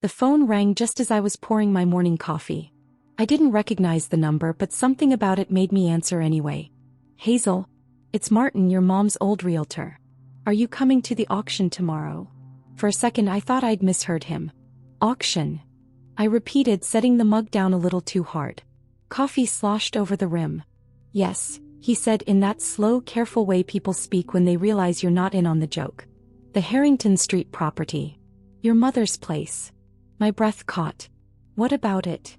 The phone rang just as I was pouring my morning coffee. I didn't recognize the number, but something about it made me answer anyway. Hazel, it's Martin, your mom's old realtor. Are you coming to the auction tomorrow? For a second I thought I'd misheard him. Auction? I repeated, setting the mug down a little too hard. Coffee sloshed over the rim. Yes, he said in that slow, careful way people speak when they realize you're not in on the joke. The Harrington Street property. Your mother's place. My breath caught. What about it?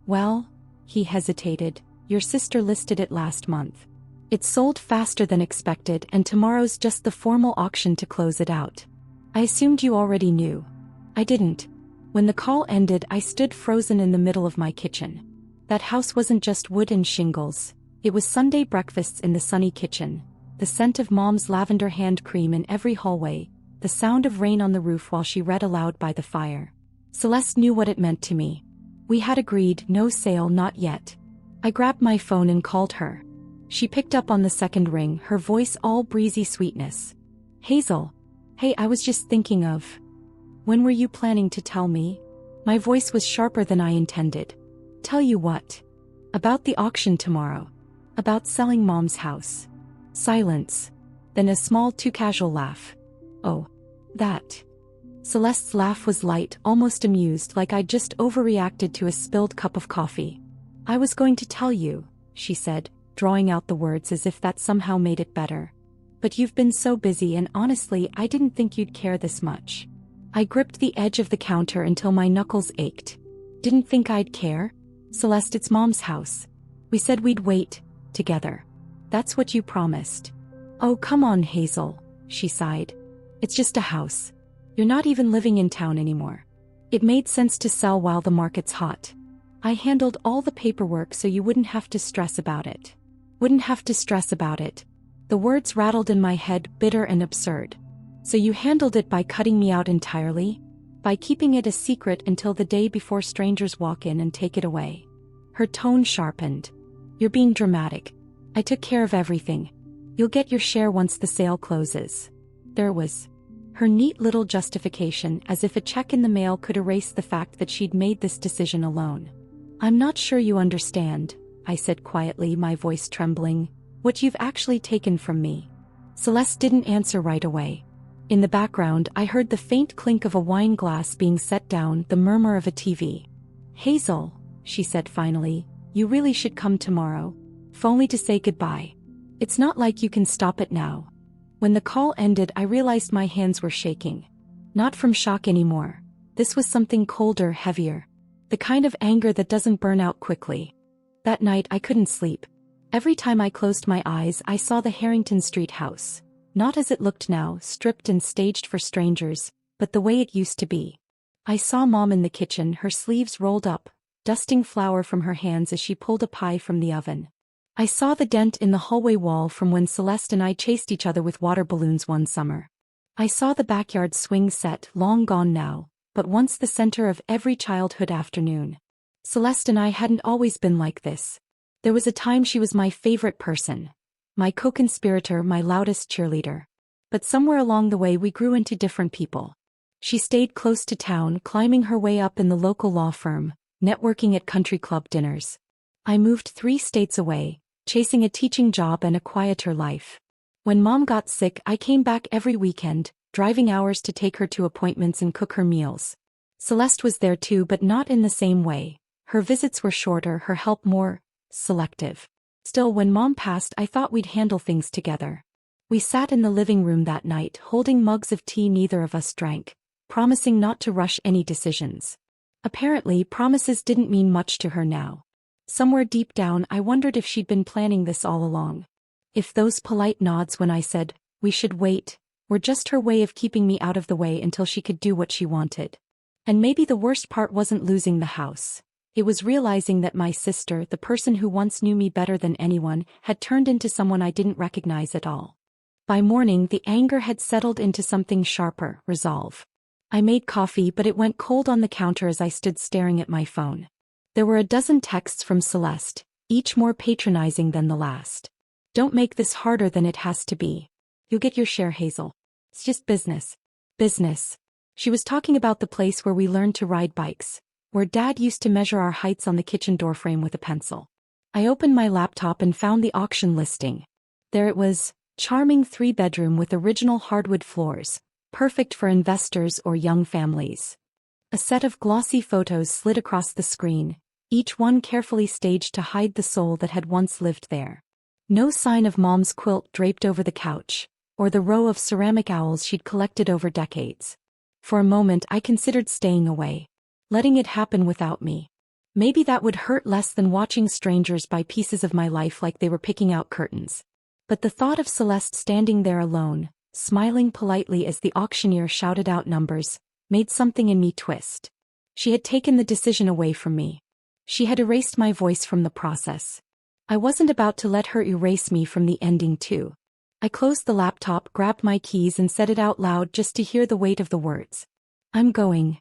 Well, he hesitated, your sister listed it last month. It sold faster than expected, and tomorrow's just the formal auction to close it out. I assumed you already knew. I didn't. When the call ended, I stood frozen in the middle of my kitchen. That house wasn't just wood and shingles. It was Sunday breakfasts in the sunny kitchen, the scent of Mom's lavender hand cream in every hallway, the sound of rain on the roof while she read aloud by the fire. Celeste knew what it meant to me. We had agreed, no sale, not yet. I grabbed my phone and called her. She picked up on the second ring, her voice all breezy sweetness. Hazel. Hey, I was just thinking of. When were you planning to tell me? My voice was sharper than I intended. Tell you what? About the auction tomorrow. About selling Mom's house. Silence. Then a small, too casual laugh. Oh. That. Celeste's laugh was light, almost amused, like I'd just overreacted to a spilled cup of coffee. I was going to tell you, she said, drawing out the words as if that somehow made it better. But you've been so busy, and honestly, I didn't think you'd care this much. I gripped the edge of the counter until my knuckles ached. Didn't think I'd care? Celeste, it's Mom's house. We said we'd wait, together. That's what you promised. Oh, come on, Hazel, she sighed. It's just a house. You're not even living in town anymore. It made sense to sell while the market's hot. I handled all the paperwork so you wouldn't have to stress about it. Wouldn't have to stress about it. The words rattled in my head, bitter and absurd. So you handled it by cutting me out entirely? By keeping it a secret until the day before strangers walk in and take it away? Her tone sharpened. You're being dramatic. I took care of everything. You'll get your share once the sale closes. There was her neat little justification, as if a check in the mail could erase the fact that she'd made this decision alone. I'm not sure you understand, I said quietly, my voice trembling, what you've actually taken from me. Celeste didn't answer right away. In the background, I heard the faint clink of a wine glass being set down, the murmur of a TV. Hazel, she said finally, you really should come tomorrow. If only to say goodbye. It's not like you can stop it now. When the call ended, I realized my hands were shaking. Not from shock anymore. This was something colder, heavier. The kind of anger that doesn't burn out quickly. That night I couldn't sleep. Every time I closed my eyes, I saw the Harrington Street house. Not as it looked now, stripped and staged for strangers, but the way it used to be. I saw Mom in the kitchen, her sleeves rolled up, dusting flour from her hands as she pulled a pie from the oven. I saw the dent in the hallway wall from when Celeste and I chased each other with water balloons one summer. I saw the backyard swing set, long gone now, but once the center of every childhood afternoon. Celeste and I hadn't always been like this. There was a time she was my favorite person. My co-conspirator, my loudest cheerleader. But somewhere along the way we grew into different people. She stayed close to town, climbing her way up in the local law firm, networking at country club dinners. I moved 3 states away, chasing a teaching job and a quieter life. When Mom got sick, I came back every weekend, driving hours to take her to appointments and cook her meals. Celeste was there too, but not in the same way. Her visits were shorter, her help more selective. Still, when Mom passed, I thought we'd handle things together. We sat in the living room that night, holding mugs of tea neither of us drank, promising not to rush any decisions. Apparently, promises didn't mean much to her now. Somewhere deep down, I wondered if she'd been planning this all along. If those polite nods when I said, we should wait, were just her way of keeping me out of the way until she could do what she wanted. And maybe the worst part wasn't losing the house. It was realizing that my sister, the person who once knew me better than anyone, had turned into someone I didn't recognize at all. By morning, the anger had settled into something sharper, resolve. I made coffee, but it went cold on the counter as I stood staring at my phone. There were a dozen texts from Celeste, each more patronizing than the last. Don't make this harder than it has to be. You'll get your share, Hazel. It's just business. Business. She was talking about the place where we learned to ride bikes, where Dad used to measure our heights on the kitchen doorframe with a pencil. I opened my laptop and found the auction listing. There it was, charming 3-bedroom with original hardwood floors, perfect for investors or young families. A set of glossy photos slid across the screen, each one carefully staged to hide the soul that had once lived there. No sign of Mom's quilt draped over the couch, or the row of ceramic owls she'd collected over decades. For a moment I considered staying away, letting it happen without me. Maybe that would hurt less than watching strangers buy pieces of my life like they were picking out curtains. But the thought of Celeste standing there alone, smiling politely as the auctioneer shouted out numbers, made something in me twist. She had taken the decision away from me. She had erased my voice from the process. I wasn't about to let her erase me from the ending too. I closed the laptop, grabbed my keys and said it out loud just to hear the weight of the words. I'm going.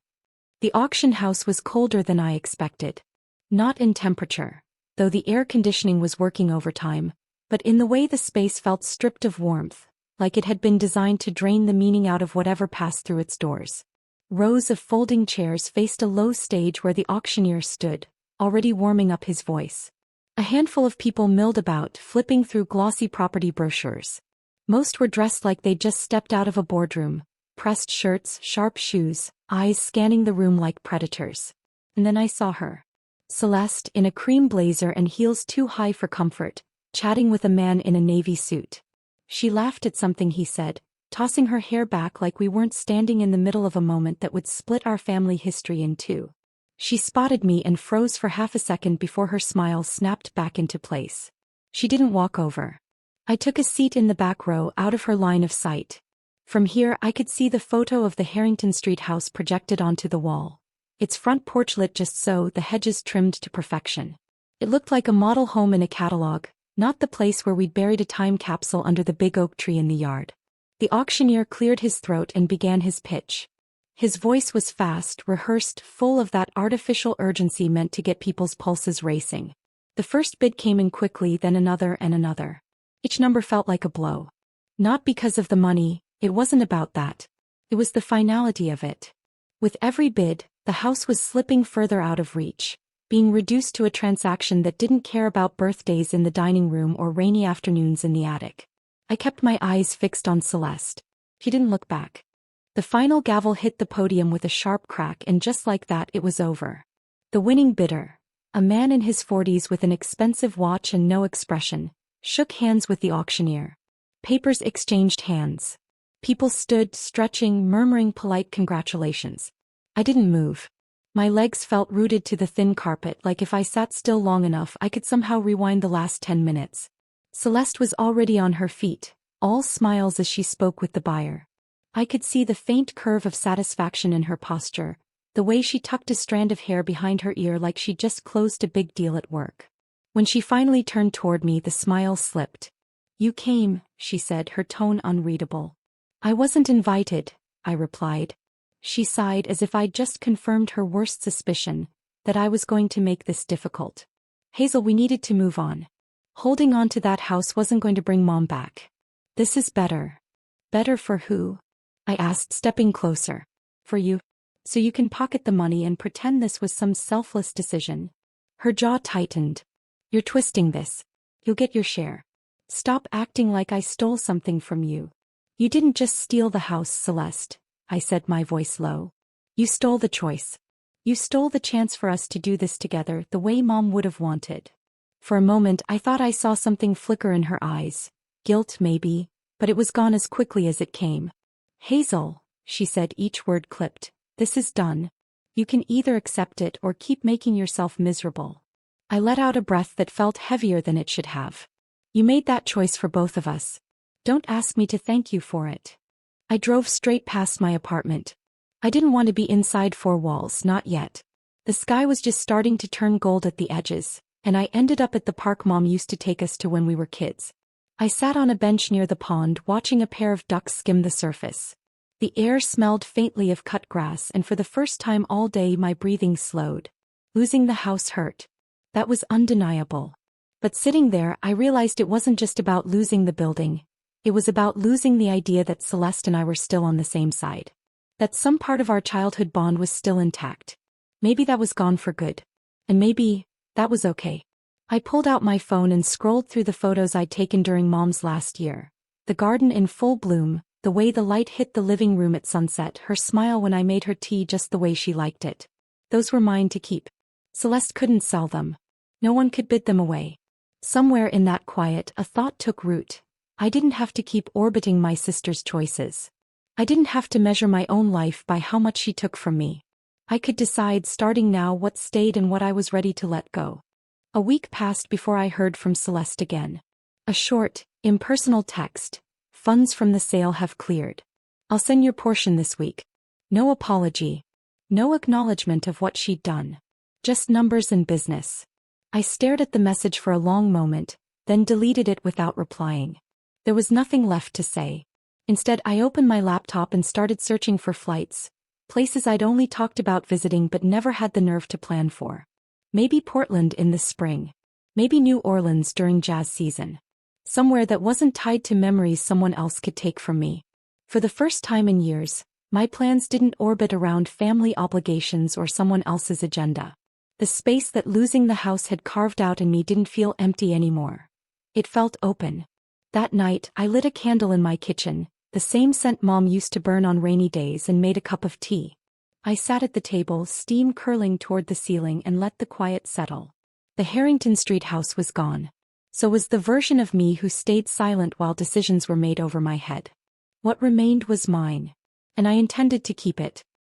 The auction house was colder than I expected. Not in temperature, though the air conditioning was working overtime, but in the way the space felt stripped of warmth, like it had been designed to drain the meaning out of whatever passed through its doors. Rows of folding chairs faced a low stage where the auctioneer stood, already warming up his voice. A handful of people milled about, flipping through glossy property brochures. Most were dressed like they'd just stepped out of a boardroom, pressed shirts, sharp shoes, eyes scanning the room like predators. And then I saw her. Celeste, in a cream blazer and heels too high for comfort, chatting with a man in a navy suit. She laughed at something he said, tossing her hair back like we weren't standing in the middle of a moment that would split our family history in two. She spotted me and froze for half a second before her smile snapped back into place. She didn't walk over. I took a seat in the back row out of her line of sight. From here I could see the photo of the Harrington Street house projected onto the wall. Its front porch lit just so, the hedges trimmed to perfection. It looked like a model home in a catalog, not the place where we'd buried a time capsule under the big oak tree in the yard. The auctioneer cleared his throat and began his pitch. His voice was fast, rehearsed, full of that artificial urgency meant to get people's pulses racing. The first bid came in quickly, then another and another. Each number felt like a blow. Not because of the money, it wasn't about that. It was the finality of it. With every bid, the house was slipping further out of reach, being reduced to a transaction that didn't care about birthdays in the dining room or rainy afternoons in the attic. I kept my eyes fixed on Celeste. She didn't look back. The final gavel hit the podium with a sharp crack, and just like that it was over. The winning bidder, a man in his 40s with an expensive watch and no expression, shook hands with the auctioneer. Papers exchanged hands. People stood, stretching, murmuring polite congratulations. I didn't move. My legs felt rooted to the thin carpet, like if I sat still long enough I could somehow rewind the last 10 minutes. Celeste was already on her feet, all smiles as she spoke with the buyer. I could see the faint curve of satisfaction in her posture, the way she tucked a strand of hair behind her ear like she'd just closed a big deal at work. When she finally turned toward me, the smile slipped. "You came," she said, her tone unreadable. "I wasn't invited," I replied. She sighed as if I'd just confirmed her worst suspicion, that I was going to make this difficult. "Hazel, we needed to move on. Holding on to that house wasn't going to bring Mom back. This is better." "Better for who?" I asked, stepping closer. "For you. So you can pocket the money and pretend this was some selfless decision." Her jaw tightened. "You're twisting this. You'll get your share. Stop acting like I stole something from you." "You didn't just steal the house, Celeste," I said, my voice low. "You stole the choice. You stole the chance for us to do this together the way Mom would have wanted." For a moment I thought I saw something flicker in her eyes. Guilt, maybe, but it was gone as quickly as it came. "Hazel," she said, each word clipped, "this is done. You can either accept it or keep making yourself miserable." I let out a breath that felt heavier than it should have. "You made that choice for both of us. Don't ask me to thank you for it." I drove straight past my apartment. I didn't want to be inside four walls, not yet. The sky was just starting to turn gold at the edges, and I ended up at the park Mom used to take us to when we were kids. I sat on a bench near the pond watching a pair of ducks skim the surface. The air smelled faintly of cut grass, and for the first time all day my breathing slowed. Losing the house hurt. That was undeniable. But sitting there I realized it wasn't just about losing the building. It was about losing the idea that Celeste and I were still on the same side. That some part of our childhood bond was still intact. Maybe that was gone for good. And maybe that was okay. I pulled out my phone and scrolled through the photos I'd taken during Mom's last year. The garden in full bloom, the way the light hit the living room at sunset, her smile when I made her tea just the way she liked it. Those were mine to keep. Celeste couldn't sell them. No one could bid them away. Somewhere in that quiet, a thought took root. I didn't have to keep orbiting my sister's choices. I didn't have to measure my own life by how much she took from me. I could decide starting now what stayed and what I was ready to let go. A week passed before I heard from Celeste again. A short, impersonal text. Funds from the sale have cleared. I'll send your portion this week. No apology. No acknowledgement of what she'd done. Just numbers and business. I stared at the message for a long moment, then deleted it without replying. There was nothing left to say. Instead, I opened my laptop and started searching for flights, places I'd only talked about visiting but never had the nerve to plan for. Maybe Portland in the spring. Maybe New Orleans during jazz season. Somewhere that wasn't tied to memories someone else could take from me. For the first time in years, my plans didn't orbit around family obligations or someone else's agenda. The space that losing the house had carved out in me didn't feel empty anymore. It felt open. That night, I lit a candle in my kitchen, the same scent Mom used to burn on rainy days, and made a cup of tea. I sat at the table, steam curling toward the ceiling, and let the quiet settle. The Harrington Street house was gone. So was the version of me who stayed silent while decisions were made over my head. What remained was mine. And I intended to keep it,